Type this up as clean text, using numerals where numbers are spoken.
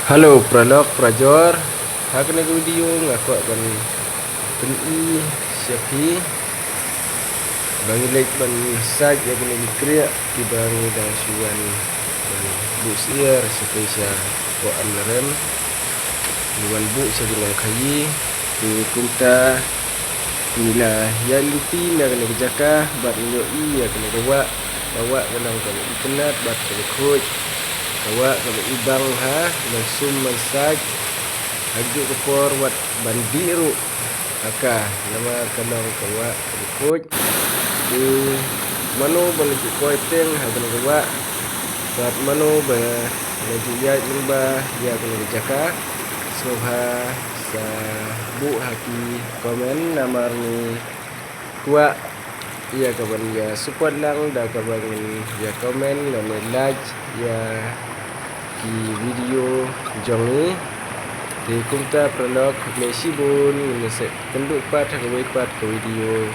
Halo pralog prajor hakna video ngaku akan peni siapi bangi like ban saj ya kena dikriya di bangi dan suan bu siar spesial ko amrem bukan bu sedang kayi di kumta nila ya luti na kena jaka bat nyo ya kena bawa kena internet bat kena coach bawa kena ibang ha langsung massage agak kepor wat bandiru aka nama kanong kawa ikut di mano balik koiteng hagan kawa saat mano ba najiyat nimba ya kena jaka soha sa bu haki komen namar ni kuat ia kawan ya support lang dah kawan ya komen dan like ya di video jong ni di kumta pralog mesibun menyesek penduk pat ke video